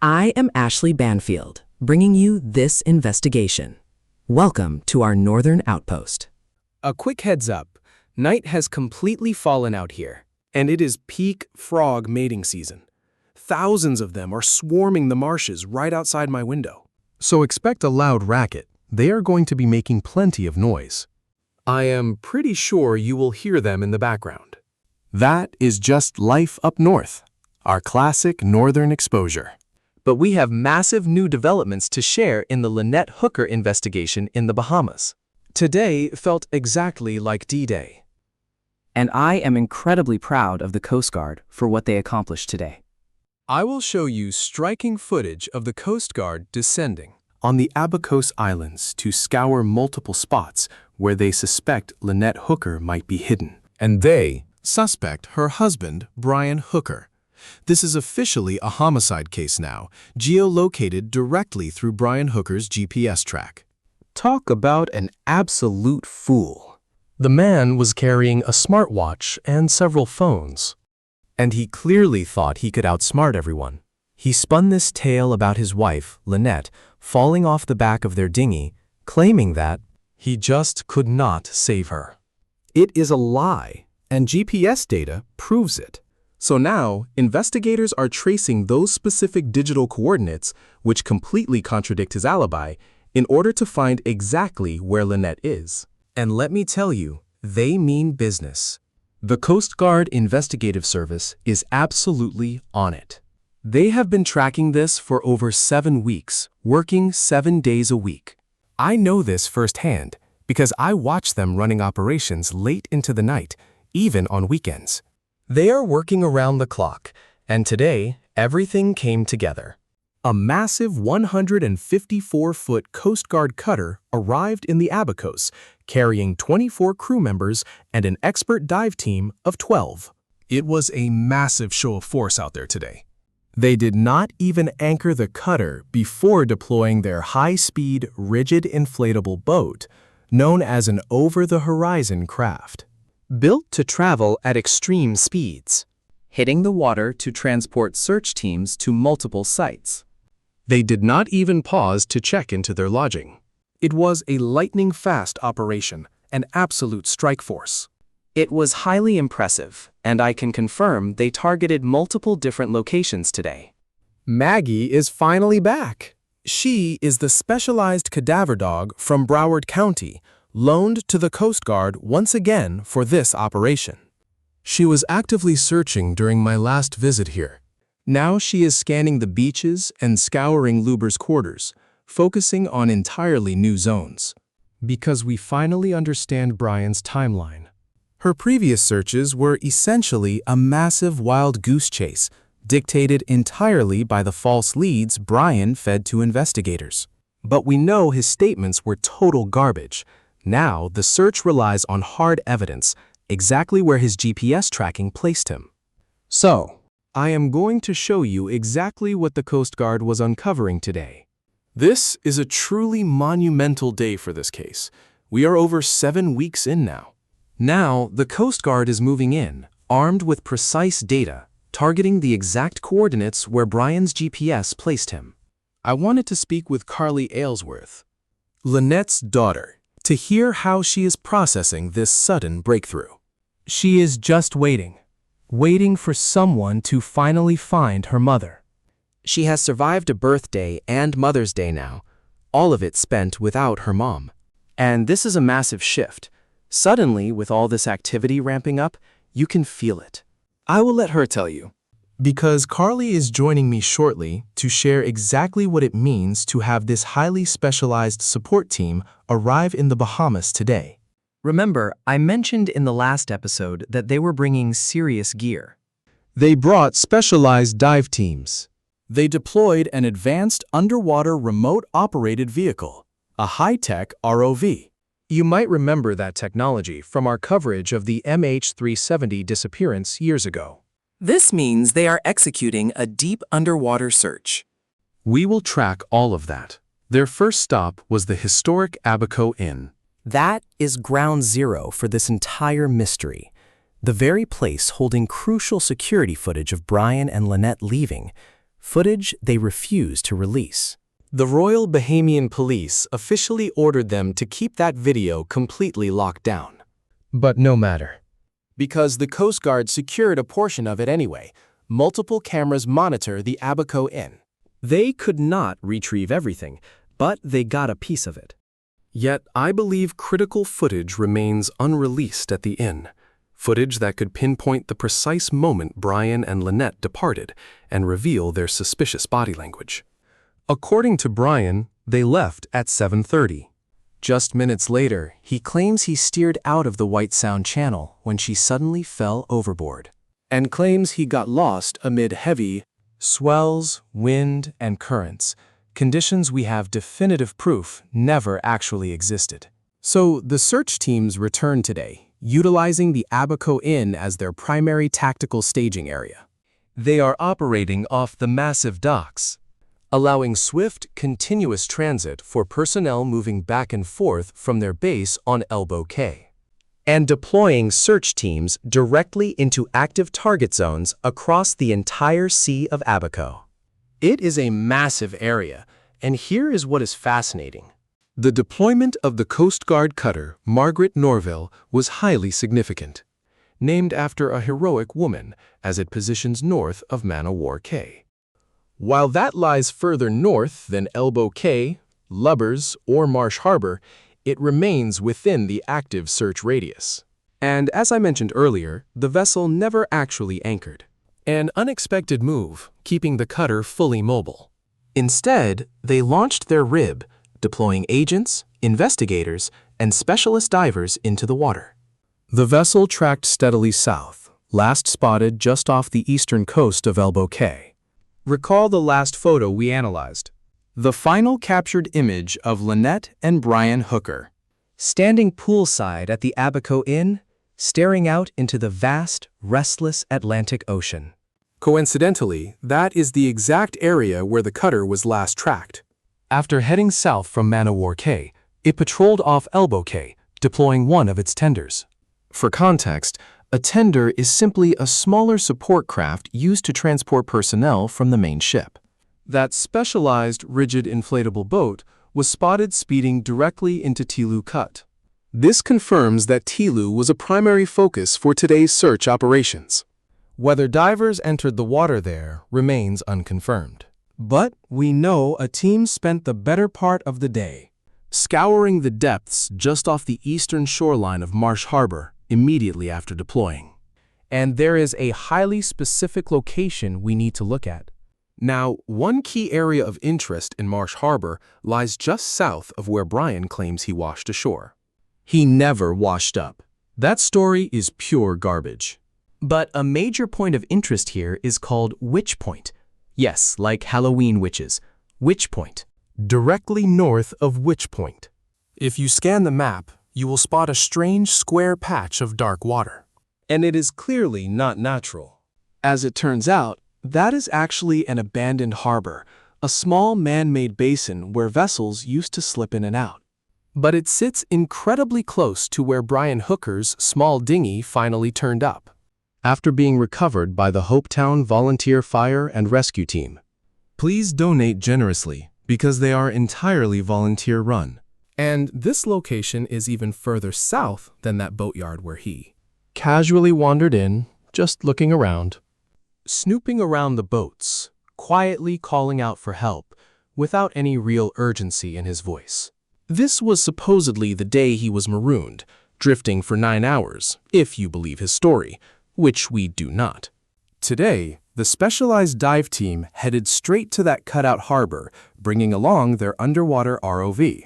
I am Ashley Banfield, bringing you this investigation. Welcome to our northern outpost. A quick heads up, night has completely fallen out here, and it is peak frog mating season. Thousands of them are swarming the marshes right outside my window. So expect a loud racket. They are going to be making plenty of noise. I am pretty sure you will hear them in the background. That is just life up north, our classic northern exposure. But we have massive new developments to share in the Lynette Hooker investigation in the Bahamas. Today felt exactly like D-Day. And I am incredibly proud of the Coast Guard for what they accomplished today. I will show you striking footage of the Coast Guard descending On the Abacos Islands to scour multiple spots where they suspect Lynette Hooker might be hidden. And they suspect her husband, Brian Hooker. This is officially a homicide case now, geolocated directly through Brian Hooker's GPS track. Talk about an absolute fool. The man was carrying a smartwatch and several phones. And he clearly thought he could outsmart everyone. He spun this tale about his wife, Lynette, falling off the back of their dinghy, claiming that He just could not save her. It is a lie, and GPS data proves it. So now, investigators are tracing those specific digital coordinates, which completely contradict his alibi, in order to find exactly where Lynette is. And let me tell you, they mean business. The Coast Guard Investigative Service is absolutely on it. They have been tracking this for over 7 weeks, working 7 days a week. I know this firsthand because I watch them running operations late into the night, even on weekends. They are working around the clock, and today, everything came together. A massive 154-foot Coast Guard cutter arrived in the Abacos, carrying 24 crew members and an expert dive team of 12. It was a massive show of force out there today. They did not even anchor the cutter before deploying their high-speed, rigid inflatable boat, known as an over-the-horizon craft. Built to travel at extreme speeds, Hitting the water to transport search teams to multiple sites. They did not even pause to check into their lodging. It was a lightning-fast operation, an absolute strike force. It was highly impressive, and I can confirm they targeted multiple different locations today. Maggie is finally back. She is the specialized cadaver dog from Broward County, loaned to the Coast Guard once again for this operation. She was actively searching during my last visit here. Now she is scanning the beaches and scouring Luber's quarters, focusing on entirely new zones. Because we finally understand Brian's timeline. Her previous searches were essentially a massive wild goose chase, dictated entirely by the false leads Brian fed to investigators. But we know his statements were total garbage. Now the search relies on hard evidence, exactly where his GPS tracking placed him. So, I am going to show you exactly what the Coast Guard was uncovering today. This is a truly monumental day for this case. We are over 7 weeks in now. Now, the Coast Guard is moving in, armed with precise data, targeting the exact coordinates where Brian's GPS placed him. I wanted to speak with Carly Aylesworth, Lynette's daughter, to hear how she is processing this sudden breakthrough. She is just waiting for someone to finally find her mother. She has survived a birthday and Mother's Day now, all of it spent without her mom. And this is a massive shift. Suddenly, with all this activity ramping up, you can feel it. I will let her tell you. Because Carly is joining me shortly to share exactly what it means to have this highly specialized support team arrive in the Bahamas today. Remember, I mentioned in the last episode that they were bringing serious gear. They brought specialized dive teams. They deployed an advanced underwater remote-operated vehicle, a high-tech ROV. You might remember that technology from our coverage of the MH370 disappearance years ago. This means they are executing a deep underwater search. We will track all of that. Their first stop was the historic Abaco Inn. That is ground zero for this entire mystery. The very place holding crucial security footage of Brian and Lynette leaving, footage they refused to release. The Royal Bahamian Police officially ordered them to keep that video completely locked down. But no matter. Because the Coast Guard secured a portion of it anyway, multiple cameras monitor the Abaco Inn. They could not retrieve everything, but they got a piece of it. Yet I believe critical footage remains unreleased at the inn. Footage that could pinpoint the precise moment Brian and Lynette departed and reveal their suspicious body language. According to Brian, they left at 7:30. Just minutes later, he claims he steered out of the White Sound Channel when she suddenly fell overboard, and claims he got lost amid heavy swells, wind, and currents, conditions we have definitive proof never actually existed. So the search teams returned today, utilizing the Abaco Inn as their primary tactical staging area. They are operating off the massive docks, allowing swift, continuous transit for personnel moving back and forth from their base on Elbow Cay, and deploying search teams directly into active target zones across the entire Sea of Abaco. It is a massive area, and here is what is fascinating. The deployment of the Coast Guard cutter Margaret Norville was highly significant, named after a heroic woman, as it positions north of Man-O-War Cay. While that lies further north than Elbow Cay, Lubbers, or Marsh Harbor, it remains within the active search radius. And as I mentioned earlier, the vessel never actually anchored. An unexpected move, keeping the cutter fully mobile. Instead, they launched their rib, deploying agents, investigators, and specialist divers into the water. The vessel tracked steadily south, last spotted just off the eastern coast of Elbow Cay. Recall the last photo we analyzed. The final captured image of Lynette and Brian Hooker, Standing poolside at the Abaco Inn, staring out into the vast, restless Atlantic Ocean. Coincidentally, that is the exact area where the cutter was last tracked. After heading south from Man-O-War Cay, it patrolled off Elbow Cay, deploying one of its tenders. For context, a tender is simply a smaller support craft used to transport personnel from the main ship. That specialized, rigid inflatable boat was spotted speeding directly into Tilu Cut. This confirms that Tilu was a primary focus for today's search operations. Whether divers entered the water there remains unconfirmed. But we know a team spent the better part of the day scouring the depths just off the eastern shoreline of Marsh Harbor immediately after deploying. And there is a highly specific location we need to look at. Now, one key area of interest in Marsh Harbor lies just south of where Brian claims he washed ashore. He never washed up. That story is pure garbage. But a major point of interest here is called Witch Point. Yes, like Halloween witches. Witch Point. Directly north of Witch Point. If you scan the map, you will spot a strange square patch of dark water. And it is clearly not natural. As it turns out, that is actually an abandoned harbor, a small man-made basin where vessels used to slip in and out. But it sits incredibly close to where Brian Hooker's small dinghy finally turned up, after being recovered by the Hopetown Volunteer Fire and Rescue Team. Please donate generously, because they are entirely volunteer-run. And this location is even further south than that boatyard where he casually wandered in, just looking around. Snooping around the boats, quietly calling out for help, without any real urgency in his voice. This was supposedly the day he was marooned, drifting for 9 hours, if you believe his story, which we do not. Today, the specialized dive team headed straight to that cutout harbor, bringing along their underwater ROV.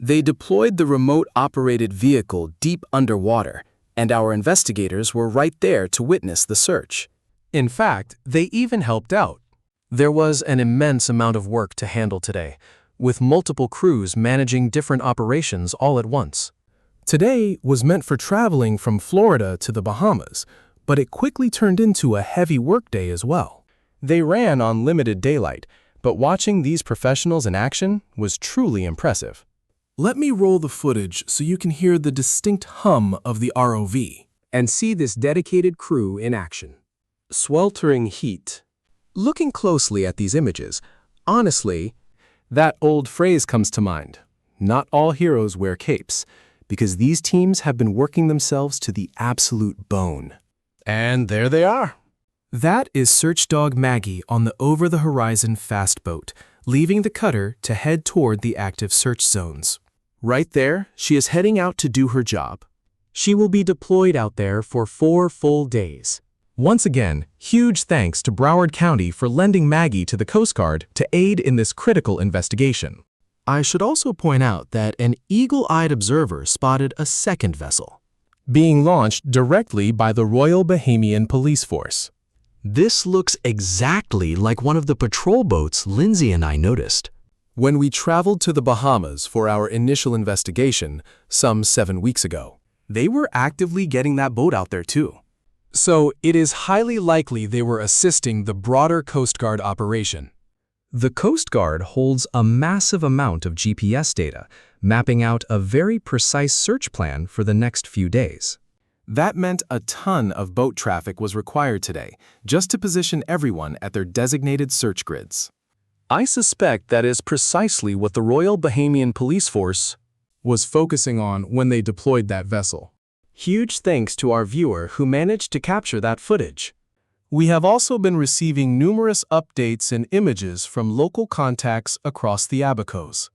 They deployed the remote-operated vehicle deep underwater, and our investigators were right there to witness the search. In fact, they even helped out. There was an immense amount of work to handle today, with multiple crews managing different operations all at once. Today was meant for traveling from Florida to the Bahamas, but it quickly turned into a heavy workday as well. They ran on limited daylight, but watching these professionals in action was truly impressive. Let me roll the footage so you can hear the distinct hum of the ROV and see this dedicated crew in action. Sweltering heat, Looking closely at these images, honestly, That old phrase comes to mind. Not all heroes wear capes, because these teams have been working themselves to the absolute bone. And there they are. That is search dog Maggie on the over-the-horizon fast boat, leaving the cutter to head toward the active search zones. Right there, she is heading out to do her job. she will be deployed out there for 4 full days. Once again, huge thanks to Broward County for lending Maggie to the Coast Guard to aid in this critical investigation. I should also point out that an eagle-eyed observer spotted a second vessel, Being launched directly by the Royal Bahamian Police Force. This looks exactly like one of the patrol boats Lindsay and I noticed. When we traveled to the Bahamas for our initial investigation, some 7 weeks ago, they were actively getting that boat out there too. So it is highly likely they were assisting the broader Coast Guard operation. The Coast Guard holds a massive amount of GPS data, mapping out a very precise search plan for the next few days. That meant a ton of boat traffic was required today, just to position everyone at their designated search grids. I suspect that is precisely what the Royal Bahamian Police Force was focusing on when they deployed that vessel. Huge thanks to our viewer who managed to capture that footage. We have also been receiving numerous updates and images from local contacts across the Abacos.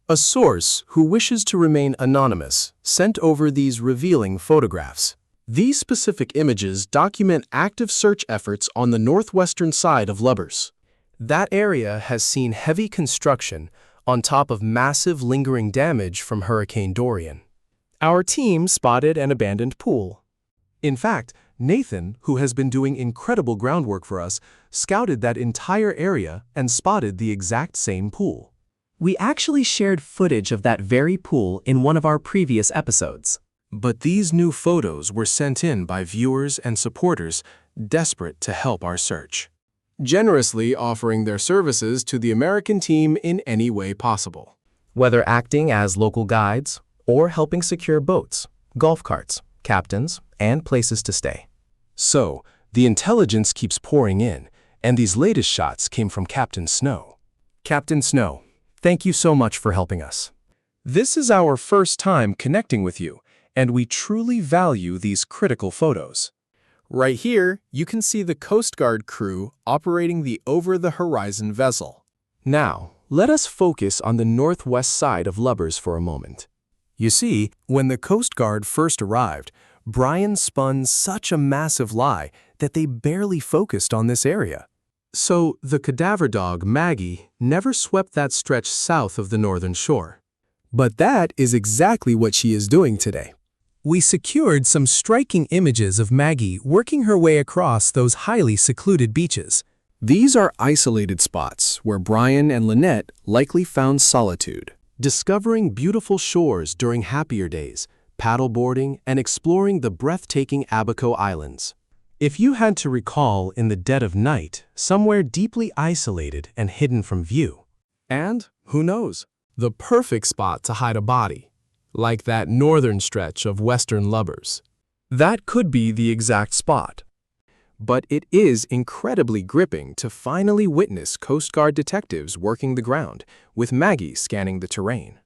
A source who wishes to remain anonymous sent over these revealing photographs. These specific images document active search efforts on the northwestern side of Lubbers. That area has seen heavy construction on top of massive lingering damage from Hurricane Dorian. Our team spotted an abandoned pool. In fact, Nathan, who has been doing incredible groundwork for us, scouted that entire area and spotted the exact same pool. We actually shared footage of that very pool in one of our previous episodes. But these new photos were sent in by viewers and supporters desperate to help our search, generously offering their services to the American team in any way possible. Whether acting as local guides or helping secure boats, golf carts, captains, and places to stay. So, the intelligence keeps pouring in, and these latest shots came from Captain Snow. Captain Snow, thank you so much for helping us. This is our first time connecting with you, and we truly value these critical photos. Right here, you can see the Coast Guard crew operating the over-the-horizon vessel. Now, let us focus on the northwest side of Lubbers for a moment. You see, when the Coast Guard first arrived, Brian spun such a massive lie that they barely focused on this area. So, the cadaver dog, Maggie, never swept that stretch south of the northern shore. But that is exactly what she is doing today. We secured some striking images of Maggie working her way across those highly secluded beaches. These are isolated spots where Brian and Lynette likely found solitude, discovering beautiful shores during happier days, paddleboarding, and exploring the breathtaking Abaco Islands. If you had to recall in the dead of night, somewhere deeply isolated and hidden from view. And, who knows, the perfect spot to hide a body, like that northern stretch of western Lubbers. That could be the exact spot. But it is incredibly gripping to finally witness Coast Guard detectives working the ground, with Maggie scanning the terrain.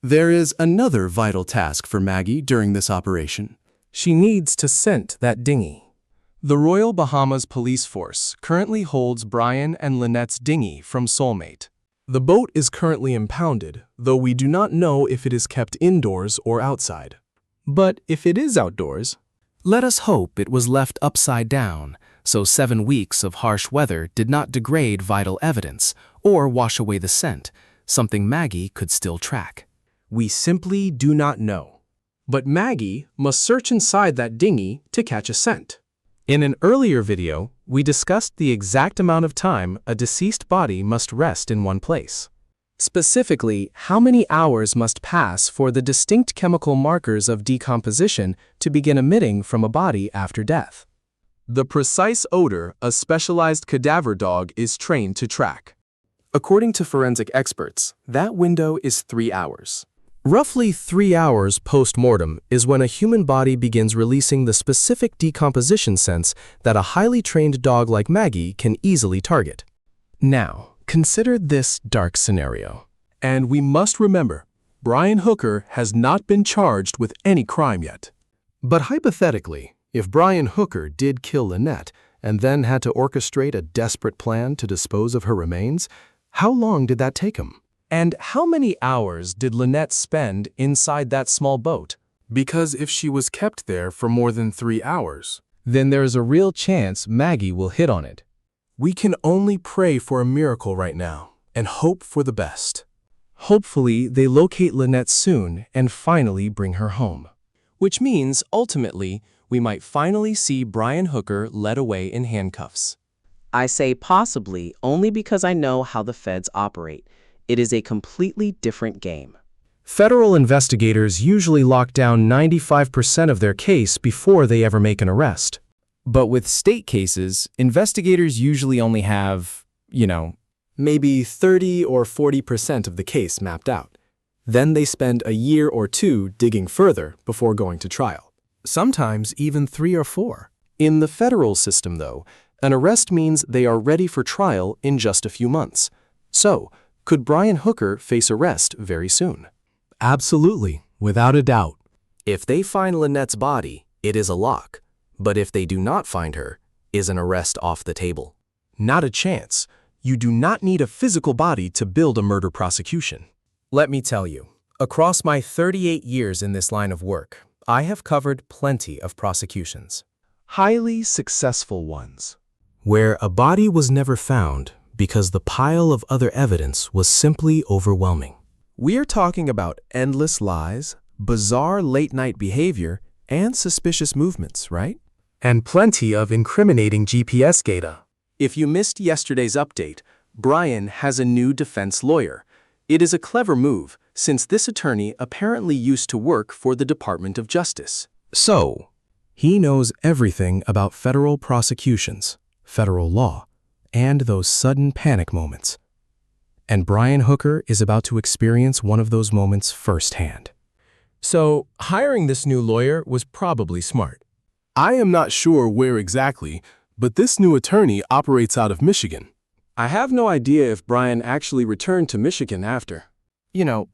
There is another vital task for Maggie during this operation. She needs to scent that dinghy. The Royal Bahamas Police Force currently holds Brian and Lynette's dinghy from Soulmate. The boat is currently impounded, though we do not know if it is kept indoors or outside. But if it is outdoors, let us hope it was left upside down, so 7 weeks of harsh weather did not degrade vital evidence or wash away the scent, something Maggie could still track. We simply do not know. But Maggie must search inside that dinghy to catch a scent. In an earlier video, we discussed the exact amount of time a deceased body must rest in one place. Specifically, how many hours must pass for the distinct chemical markers of decomposition to begin emitting from a body after death. The precise odor a specialized cadaver dog is trained to track. According to forensic experts, that window is 3 hours. Roughly 3 hours post-mortem is when a human body begins releasing the specific decomposition sense that a highly trained dog like Maggie can easily target. Now, consider this dark scenario. And we must remember, Brian Hooker has not been charged with any crime yet. But hypothetically, if Brian Hooker did kill Lynette and then had to orchestrate a desperate plan to dispose of her remains, how long did that take him? And how many hours did Lynette spend inside that small boat? Because if she was kept there for more than 3 hours, Then there is a real chance Maggie will hit on it. we can only pray for a miracle right now and hope for the best. Hopefully, they locate Lynette soon and finally bring her home. Which means, ultimately, we might finally see Brian Hooker led away in handcuffs. I say possibly only because I know how the feds operate. It is a completely different game. Federal investigators usually lock down 95% of their case before they ever make an arrest. But with state cases, investigators usually only have, maybe 30 or 40% of the case mapped out. Then they spend a year or two digging further before going to trial. Sometimes even 3 or 4. In the federal system, though, an arrest means they are ready for trial in just a few months. So, could Brian Hooker face arrest very soon? Absolutely, without a doubt. If they find Lynette's body, it is a lock. But if they do not find her, is an arrest off the table? Not a chance. You do not need a physical body to build a murder prosecution. Let me tell you, across my 38 years in this line of work, I have covered plenty of prosecutions. Highly successful ones. Where a body was never found because the pile of other evidence was simply overwhelming. We are talking about endless lies, bizarre late-night behavior, and suspicious movements, right? And plenty of incriminating GPS data. If you missed yesterday's update, Brian has a new defense lawyer. It is a clever move, since this attorney apparently used to work for the Department of Justice. So, he knows everything about federal prosecutions, federal law, and those sudden panic moments. And Brian Hooker is about to experience one of those moments firsthand. So, hiring this new lawyer was probably smart. I am not sure where exactly, but this new attorney operates out of Michigan. I have no idea if Brian actually returned to Michigan after.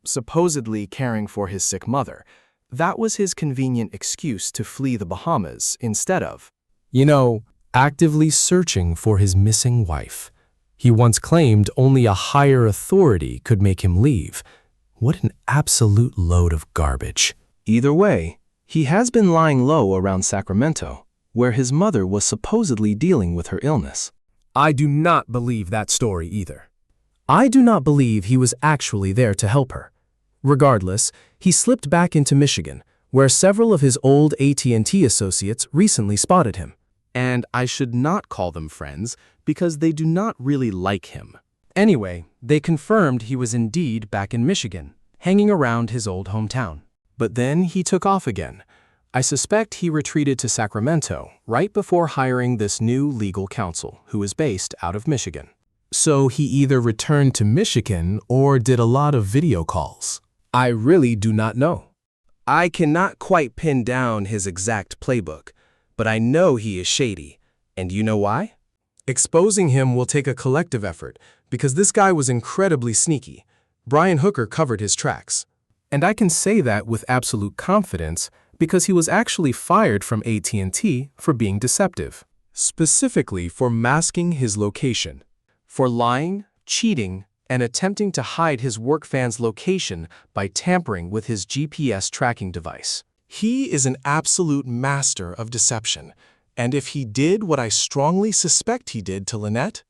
Supposedly caring for his sick mother. That was his convenient excuse to flee the Bahamas instead of, actively searching for his missing wife. He once claimed only a higher authority could make him leave. What an absolute load of garbage. Either way, he has been lying low around Sacramento, where his mother was supposedly dealing with her illness. I do not believe that story either. I do not believe he was actually there to help her. Regardless, he slipped back into Michigan, where several of his old AT&T associates recently spotted him. And I should not call them friends because they do not really like him. Anyway, they confirmed he was indeed back in Michigan, hanging around his old hometown. But then he took off again. I suspect he retreated to Sacramento right before hiring this new legal counsel, who is based out of Michigan. So he either returned to Michigan or did a lot of video calls. I really do not know. I cannot quite pin down his exact playbook, but I know he is shady. And you know why? Exposing him will take a collective effort, because this guy was incredibly sneaky. Brian Hooker covered his tracks. And I can say that with absolute confidence because he was actually fired from AT&T for being deceptive. Specifically for masking his location. For lying, cheating, and attempting to hide his work fan's location by tampering with his GPS tracking device. He is an absolute master of deception, and if he did what I strongly suspect he did to Lynette,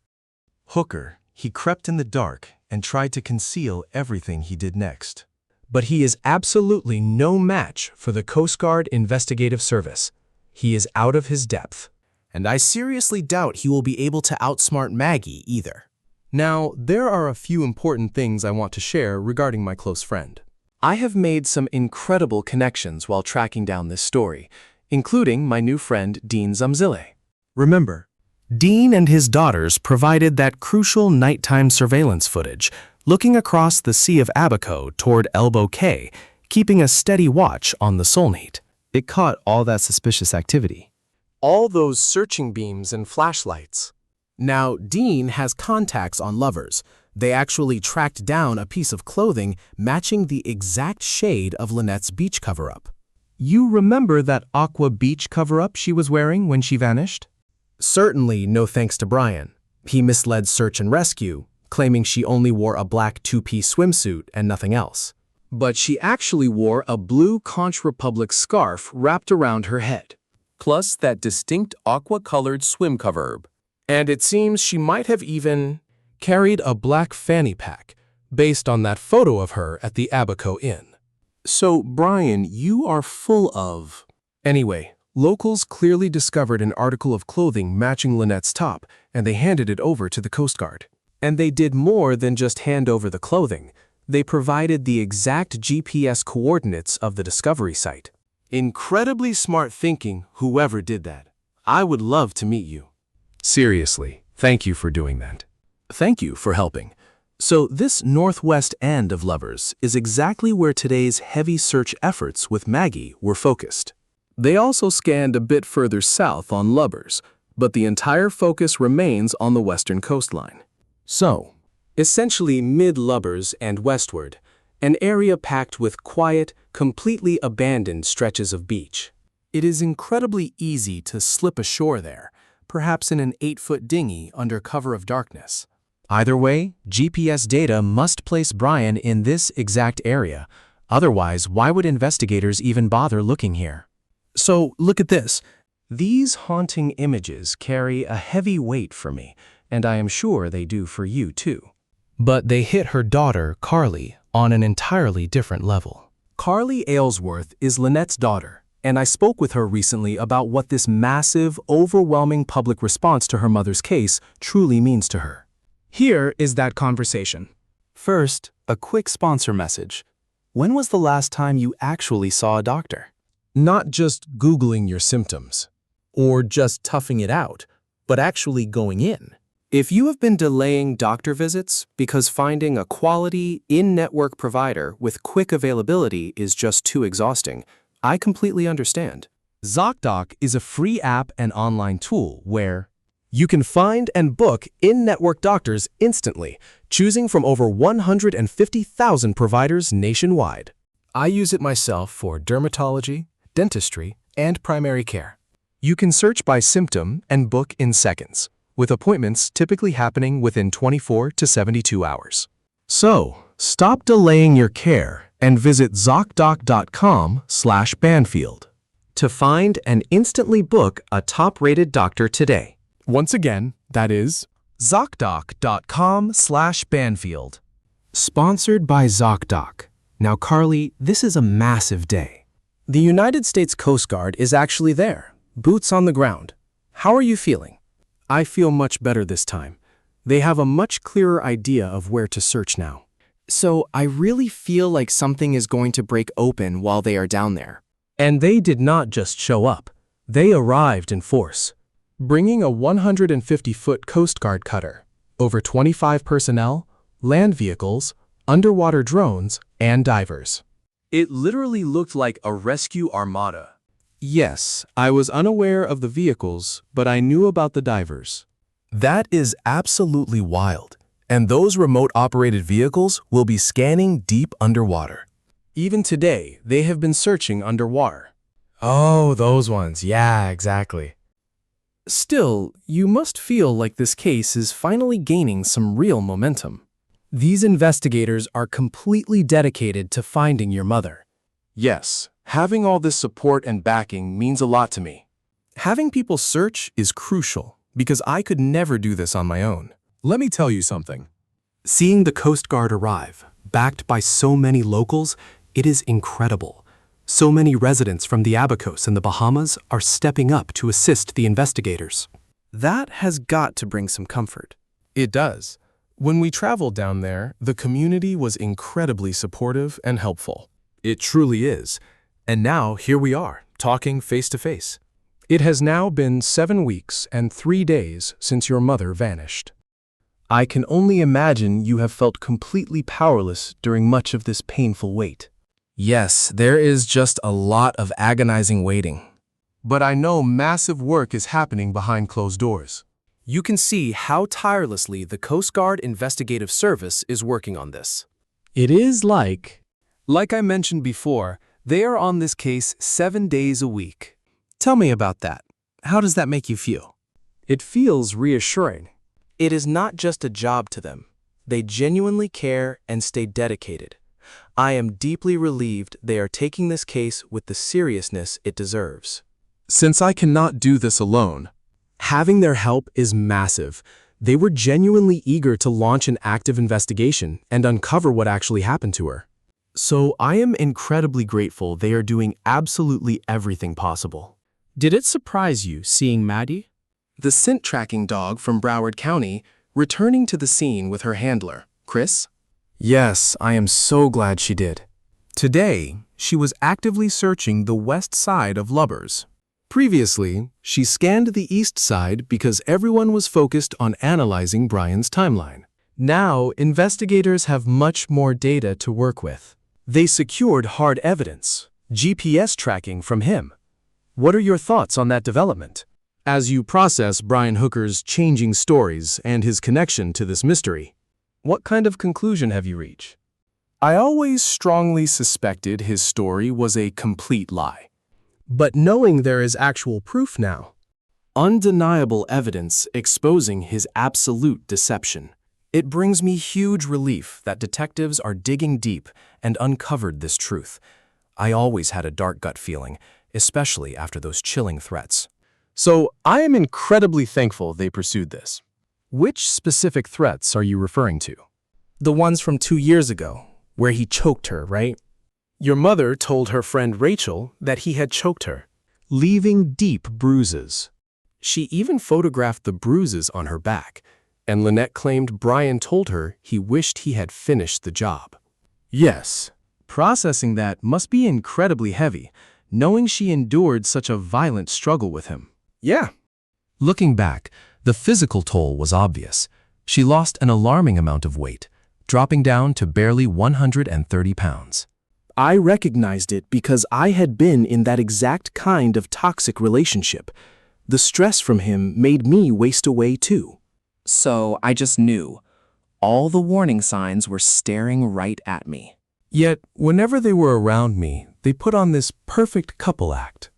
Hooker, he crept in the dark and tried to conceal everything he did next. But he is absolutely no match for the Coast Guard Investigative Service. He is out of his depth. and I seriously doubt he will be able to outsmart Maggie either. Now, there are a few important things I want to share regarding my close friend. I have made some incredible connections while tracking down this story, including my new friend Dean Zumzille. Remember, Dean and his daughters provided that crucial nighttime surveillance footage, looking across the Sea of Abaco toward Elbow Cay, keeping a steady watch on the Soulmate. It caught all that suspicious activity. All those searching beams and flashlights. Now, Dean has contacts on lovers. They actually tracked down a piece of clothing matching the exact shade of Lynette's beach cover-up. You remember that aqua beach cover-up she was wearing when she vanished? Certainly no thanks to Brian. He misled search and rescue, claiming she only wore a black two-piece swimsuit and nothing else. But she actually wore a blue Conch Republic scarf wrapped around her head. Plus that distinct aqua-colored swim cover. And it seems she might have even carried a black fanny pack, based on that photo of her at the Abaco Inn. So, Brian, you are full of... Anyway, locals clearly discovered an article of clothing matching Lynette's top, and they handed it over to the Coast Guard. And they did more than just hand over the clothing. They provided the exact GPS coordinates of the discovery site. Incredibly smart thinking, whoever did that. I would love to meet you. Seriously, thank you for doing that. Thank you for helping. So this northwest end of Lovers is exactly where today's heavy search efforts with Maggie were focused. They also scanned a bit further south on Lovers, but the entire focus remains on the western coastline. So, essentially mid-Lubbers and westward, an area packed with quiet, completely abandoned stretches of beach. It is incredibly easy to slip ashore there, perhaps in an 8-foot dinghy under cover of darkness. Either way, GPS data must place Brian in this exact area. Otherwise, why would investigators even bother looking here? So, look at this. These haunting images carry a heavy weight for me, and I am sure they do for you too. But they hit her daughter, Carly, on an entirely different level. Carly Aylesworth is Lynette's daughter, and I spoke with her recently about what this massive, overwhelming public response to her mother's case truly means to her. Here is that conversation. First, a quick sponsor message. When was the last time you actually saw a doctor? Not just Googling your symptoms. Or just toughing it out, but actually going in. If you have been delaying doctor visits because finding a quality, in-network provider with quick availability is just too exhausting, I completely understand. ZocDoc is a free app and online tool where you can find and book in-network doctors instantly, choosing from over 150,000 providers nationwide. I use it myself for dermatology, dentistry, and primary care. You can search by symptom and book in seconds, with appointments typically happening within 24 to 72 hours. So, stop delaying your care and visit ZocDoc.com/Banfield to find and instantly book a top-rated doctor today. Once again, that is ZocDoc.com/Banfield. Sponsored by ZocDoc. Now, Carly, this is a massive day. The United States Coast Guard is actually there, boots on the ground. How are you feeling? I feel much better this time. They have a much clearer idea of where to search now. So I really feel like something is going to break open while they are down there. And they did not just show up. They arrived in force, bringing a 150-foot Coast Guard cutter, over 25 personnel, land vehicles, underwater drones, and divers. It literally looked like a rescue armada. Yes, I was unaware of the vehicles, but I knew about the divers. That is absolutely wild. And those remote-operated vehicles will be scanning deep underwater. Even today, they have been searching underwater. Oh, those ones. Yeah, exactly. Still, you must feel like this case is finally gaining some real momentum. These investigators are completely dedicated to finding your mother. Yes, having all this support and backing means a lot to me. Having people search is crucial, because I could never do this on my own. Let me tell you something. Seeing the Coast Guard arrive, backed by so many locals, it is incredible. So many residents from the Abacos and the Bahamas are stepping up to assist the investigators. That has got to bring some comfort. It does. When we traveled down there, the community was incredibly supportive and helpful. It truly is. And now here we are, talking face to face. It has now been 7 weeks and 3 days since your mother vanished. I can only imagine you have felt completely powerless during much of this painful wait. Yes, there is just a lot of agonizing waiting. But I know massive work is happening behind closed doors. You can see how tirelessly the Coast Guard Investigative Service is working on this. It is like Like I mentioned before, they are on this case 7 days a week. Tell me about that. How does that make you feel? It feels reassuring. It is not just a job to them. They genuinely care and stay dedicated. I am deeply relieved they are taking this case with the seriousness it deserves. Since I cannot do this alone, Having their help is massive. They were genuinely eager to launch an active investigation and uncover what actually happened to her. So I am incredibly grateful they are doing absolutely everything possible. Did it surprise you seeing Maddie? The scent tracking dog from Broward County returning to the scene with her handler, Chris? Yes, I am so glad she did. Today, she was actively searching the west side of Lubbers. previously, she scanned the east side because everyone was focused on analyzing Brian's timeline. Now, investigators have much more data to work with. They secured hard evidence, GPS tracking from him. What are your thoughts on that development? As you process Brian Hooker's changing stories and his connection to this mystery, What kind of conclusion have you reached? I always strongly suspected his story was a complete lie. But knowing there is actual proof now, Undeniable evidence exposing his absolute deception. it brings me huge relief that detectives are digging deep and uncovered this truth. I always had a dark gut feeling, especially after those chilling threats. So I am incredibly thankful they pursued this. Which specific threats are you referring to? The ones from 2 years ago, where he choked her, right? Your mother told her friend Rachel that he had choked her, Leaving deep bruises. She even photographed the bruises on her back, and Lynette claimed Brian told her he wished he had finished the job. Yes, processing that must be incredibly heavy, knowing she endured such a violent struggle with him. Yeah. Looking back, the physical toll was obvious. She lost an alarming amount of weight, dropping down to barely 130 pounds. I recognized it because I had been in that exact kind of toxic relationship. The stress from him made me waste away too. So I just knew. All the warning signs were staring right at me. Yet, whenever they were around me, they put on this perfect couple act.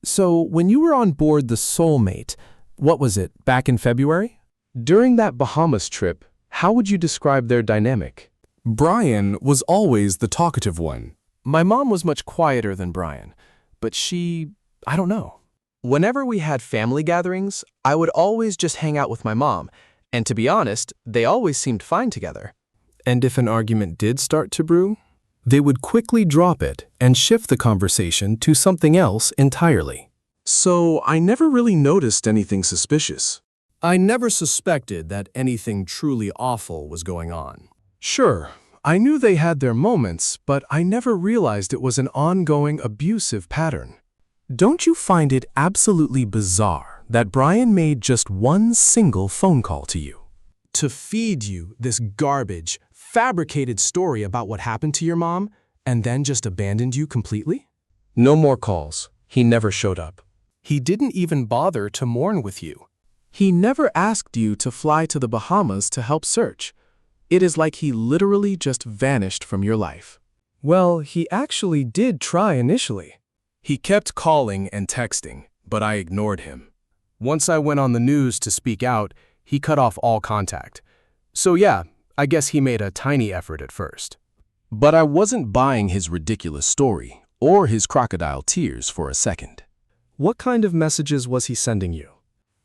So, when you were on board the Soulmate, what was it, back in February? During that Bahamas trip, how would you describe their dynamic? Brian was always the talkative one. My mom was much quieter than Brian, but I don't know. Whenever we had family gatherings, I would always just hang out with my mom, and to be honest, they always seemed fine together. And if an argument did start to brew, they would quickly drop it and shift the conversation to something else entirely. So I never really noticed anything suspicious. I never suspected that anything truly awful was going on. Sure, I knew they had their moments, but I never realized it was an ongoing abusive pattern. Don't you find it absolutely bizarre that Brian made just one single phone call to you? To feed you this garbage, fabricated story about what happened to your mom, and then just abandoned you completely? No more calls. He never showed up. He didn't even bother to mourn with you. He never asked you to fly to the Bahamas to help search. It is like he literally just vanished from your life. Well, he actually did try initially. He kept calling and texting, but I ignored him. Once I went on the news to speak out, he cut off all contact. So yeah, I guess he made a tiny effort at first. But I wasn't buying his ridiculous story or his crocodile tears for a second. What kind of messages was he sending you?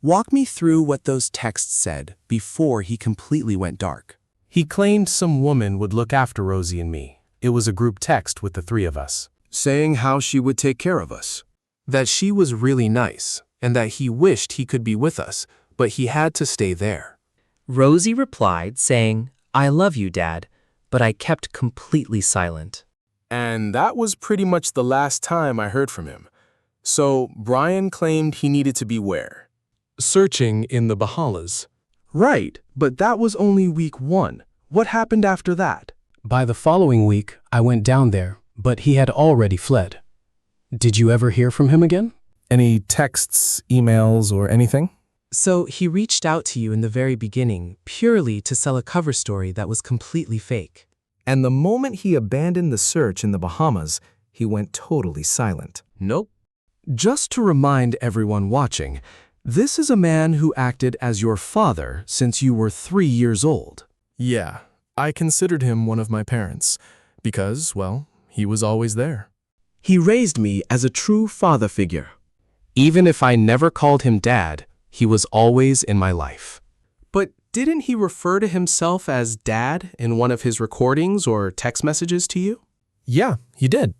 Walk me through what those texts said before he completely went dark. He claimed some woman would look after Rosie and me. It was a group text with the 3 of us. Saying how she would take care of us. That she was really nice, and that he wished he could be with us, but he had to stay there. Rosie replied, saying, "I love you, Dad," but I kept completely silent. And that was pretty much the last time I heard from him. So Brian claimed he needed to beware. Searching in the Bahamas. Right, but that was only week 1. What happened after that? By the following week, I went down there, but he had already fled. Did you ever hear from him again? Any texts, emails, or anything? So he reached out to you in the very beginning purely to sell a cover story that was completely fake. And the moment he abandoned the search in the Bahamas, he went totally silent. Nope. Just to remind everyone watching, this is a man who acted as your father since you were 3 years old. Yeah, I considered him one of my parents because, well, he was always there. He raised me as a true father figure. Even if I never called him dad, he was always in my life. But didn't he refer to himself as dad in one of his recordings or text messages to you? Yeah, he did.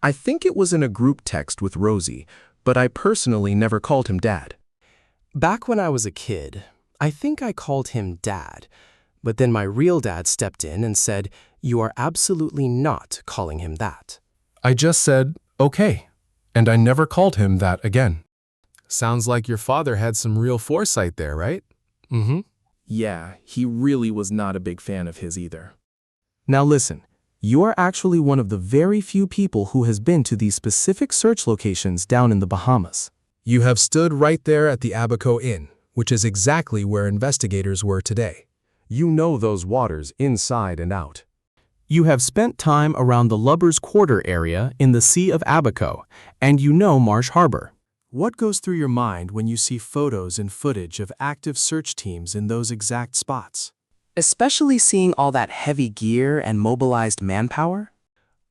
I think it was in a group text with Rosie, but I personally never called him dad. Back when I was a kid, I think I called him dad, but then my real dad stepped in and said, "You are absolutely not calling him that." I just said, okay, and I never called him that again. Sounds like your father had some real foresight there, right? Mm-hmm. Yeah, he really was not a big fan of his either. Now listen, you are actually one of the very few people who has been to these specific search locations down in the Bahamas. You have stood right there at the Abaco Inn, which is exactly where investigators were today. You know those waters inside and out. You have spent time around the Lubbers Quarter area in the Sea of Abaco, and you know Marsh Harbor. What goes through your mind when you see photos and footage of active search teams in those exact spots? Especially seeing all that heavy gear and mobilized manpower?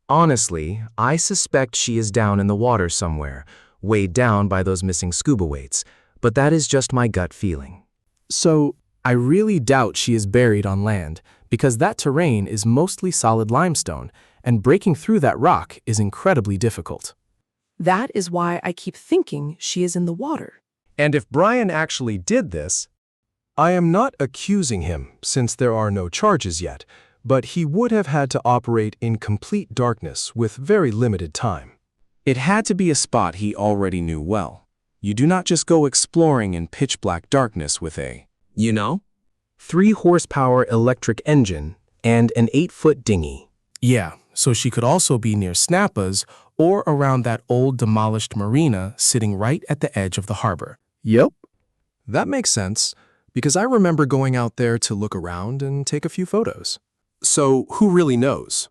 Honestly, I suspect she is down in the water somewhere, weighed down by those missing scuba weights, but that is just my gut feeling. So, I really doubt she is buried on land, because that terrain is mostly solid limestone, and breaking through that rock is incredibly difficult. That is why I keep thinking she is in the water. And if Brian actually did this, I am not accusing him since there are no charges yet, but he would have had to operate in complete darkness with very limited time. It had to be a spot he already knew well. You do not just go exploring in pitch-black darkness with a, 3-horsepower electric engine and an 8-foot dinghy. Yeah, so she could also be near Snappa's or around that old demolished marina sitting right at the edge of the harbor. Yep. That makes sense, because I remember going out there to look around and take a few photos. So who really knows?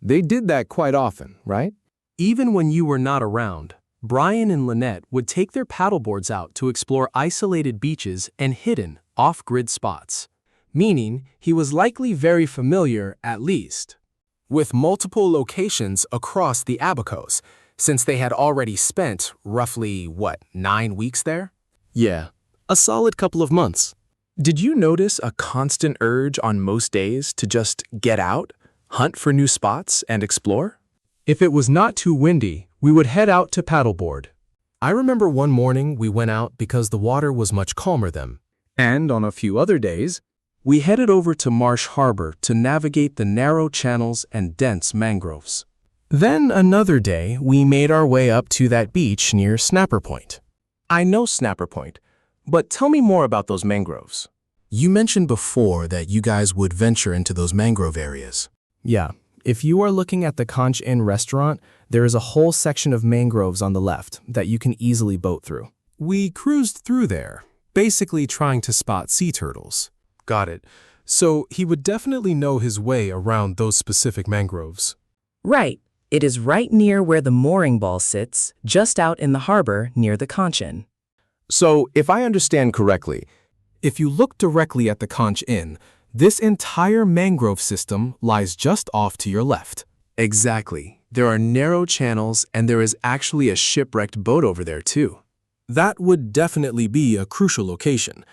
They did that quite often, right? Even when you were not around, Brian and Lynette would take their paddleboards out to explore isolated beaches and hidden, off-grid spots. Meaning, he was likely very familiar, at least, With multiple locations across the Abacos, since they had already spent roughly, 9 weeks there? Yeah, a solid couple of months. Did you notice a constant urge on most days to just get out, hunt for new spots, and explore? If it was not too windy, we would head out to paddleboard. I remember one morning we went out because the water was much calmer then. And on a few other days, we headed over to Marsh Harbor to navigate the narrow channels and dense mangroves. Then another day, we made our way up to that beach near Snapper Point. I know Snapper Point, but tell me more about those mangroves. You mentioned before that you guys would venture into those mangrove areas. Yeah. If you are looking at the Conch Inn restaurant, there is a whole section of mangroves on the left that you can easily boat through. We cruised through there, basically trying to spot sea turtles. Got it. So he would definitely know his way around those specific mangroves. Right. It is right near where the mooring ball sits, just out in the harbor near the Conch Inn. So, if I understand correctly, If you look directly at the Conch Inn, this entire mangrove system lies just off to your left. Exactly. There are narrow channels, and there is actually a shipwrecked boat over there, too. That would definitely be a crucial location.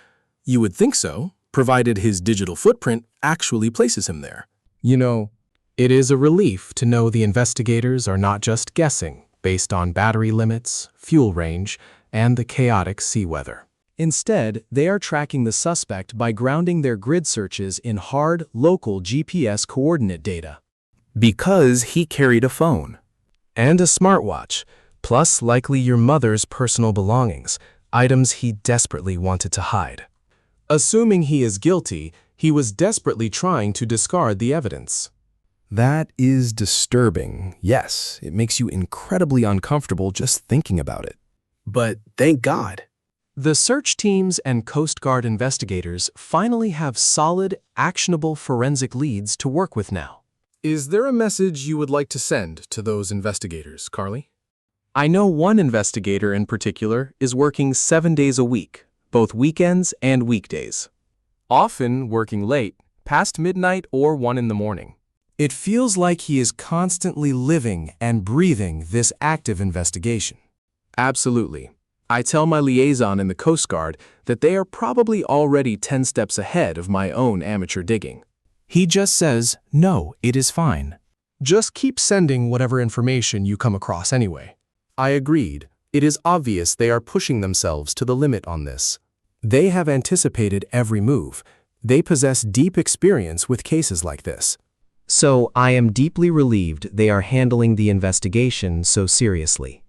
You would think so, provided his digital footprint actually places him there. You know, it is a relief to know the investigators are not just guessing based on battery limits, fuel range, and the chaotic sea weather. Instead, they are tracking the suspect by grounding their grid searches in hard, local GPS coordinate data. because he carried a phone. And a smartwatch, plus likely your mother's personal belongings, items he desperately wanted to hide. Assuming he is guilty, he was desperately trying to discard the evidence. That is disturbing. Yes, it makes you incredibly uncomfortable just thinking about it. But thank God. The search teams and Coast Guard investigators finally have solid, actionable forensic leads to work with now. Is there a message you would like to send to those investigators, Carly? I know one investigator in particular is working 7 days a week, both weekends and weekdays. Often working late, past midnight or 1 in the morning. It feels like he is constantly living and breathing this active investigation. Absolutely. I tell my liaison in the Coast Guard that they are probably already 10 steps ahead of my own amateur digging. He just says, "No, it is fine." Just keep sending whatever information you come across anyway. I agreed. It is obvious they are pushing themselves to the limit on this. They have anticipated every move. They possess deep experience with cases like this. So I am deeply relieved they are handling the investigation so seriously.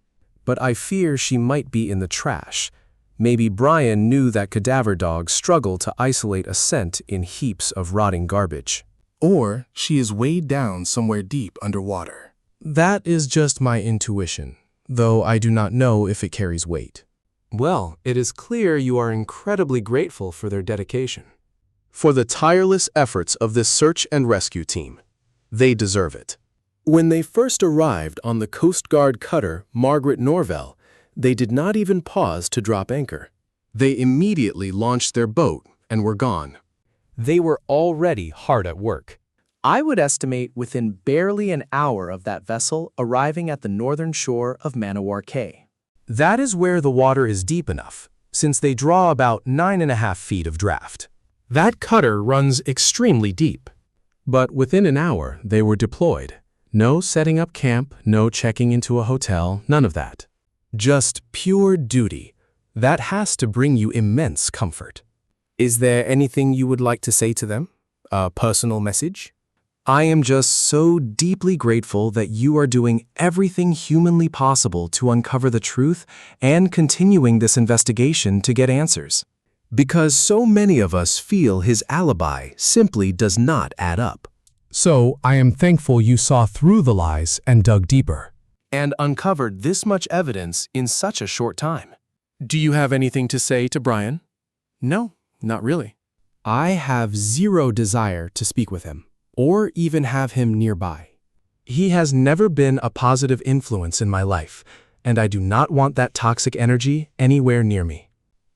But I fear she might be in the trash. Maybe Brian knew that cadaver dogs struggle to isolate a scent in heaps of rotting garbage. Or she is weighed down somewhere deep underwater. That is just my intuition, though I do not know if it carries weight. Well, it is clear you are incredibly grateful for their dedication. For the tireless efforts of this search and rescue team. They deserve it. When they first arrived on the Coast Guard cutter Margaret Norvell, they did not even pause to drop anchor. They immediately launched their boat and were gone. They were already hard at work. I would estimate within barely an hour of that vessel arriving at the northern shore of Manowar Cay. That is where the water is deep enough, since they draw about 9.5 feet of draft. That cutter runs extremely deep. But within an hour, they were deployed. No setting up camp, no checking into a hotel, none of that. Just pure duty. That has to bring you immense comfort. Is there anything you would like to say to them? A personal message? I am just so deeply grateful that you are doing everything humanly possible to uncover the truth and continuing this investigation to get answers. Because so many of us feel his alibi simply does not add up. So I am thankful you saw through the lies and dug deeper. And uncovered this much evidence in such a short time. Do you have anything to say to Brian? No, not really. I have zero desire to speak with him, or even have him nearby. He has never been a positive influence in my life, and I do not want that toxic energy anywhere near me.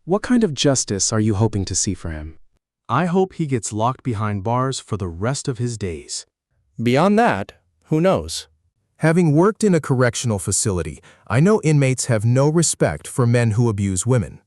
What kind of justice are you hoping to see for him? I hope he gets locked behind bars for the rest of his days. Beyond that, who knows? Having worked in a correctional facility, I know inmates have no respect for men who abuse women.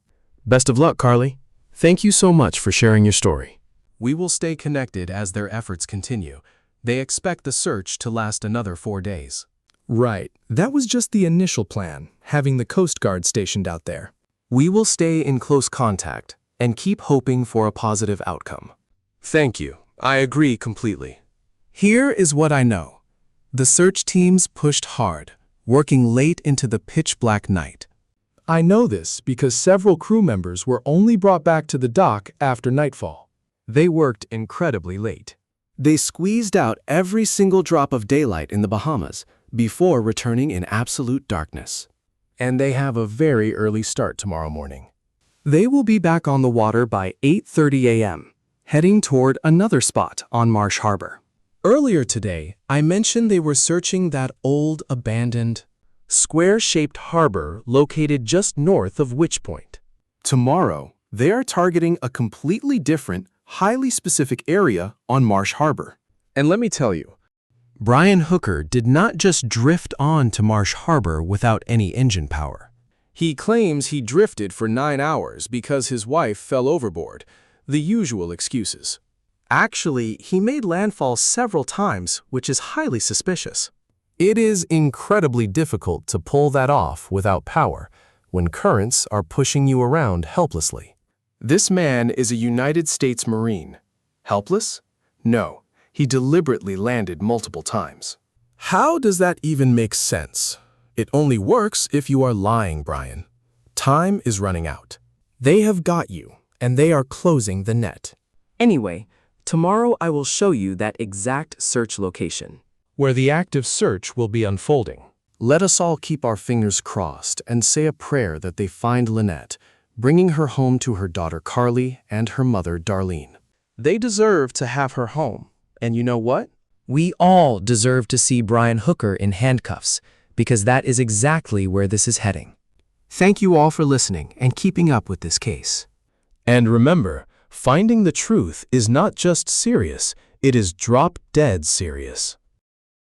Best of luck, Carly. Thank you so much for sharing your story. We will stay connected as their efforts continue. They expect the search to last another 4 days. Right. That was just the initial plan, having the Coast Guard stationed out there. We will stay in close contact and keep hoping for a positive outcome. Thank you. I agree completely. Here is what I know. The search teams pushed hard, working late into the pitch-black night. I know this because several crew members were only brought back to the dock after nightfall. They worked incredibly late. They squeezed out every single drop of daylight in the Bahamas before returning in absolute darkness. And they have a very early start tomorrow morning. They will be back on the water by 8:30 a.m., heading toward another spot on Marsh Harbor. Earlier today, I mentioned they were searching that old, abandoned, square-shaped harbor located just north of Witch Point. Tomorrow, they are targeting a completely different, highly specific area on Marsh Harbor. And let me tell you, Brian Hooker did not just drift on to Marsh Harbor without any engine power. he claims he drifted for 9 hours because his wife fell overboard, the usual excuses. Actually, he made landfall several times, which is highly suspicious. It is incredibly difficult to pull that off without power when currents are pushing you around helplessly. This man is a United States Marine. Helpless? No, he deliberately landed multiple times. How does that even make sense? It only works if you are lying, Brian. Time is running out. They have got you, and they are closing the net. Anyway, tomorrow I will show you that exact search location. where the active search will be unfolding. Let us all keep our fingers crossed and say a prayer that they find Lynette, bringing her home to her daughter Carly and her mother Darlene. They deserve to have her home. And you know what? We all deserve to see Brian Hooker in handcuffs, because that is exactly where this is heading. Thank you all for listening and keeping up with this case. And remember, finding the truth is not just serious, it is drop-dead serious.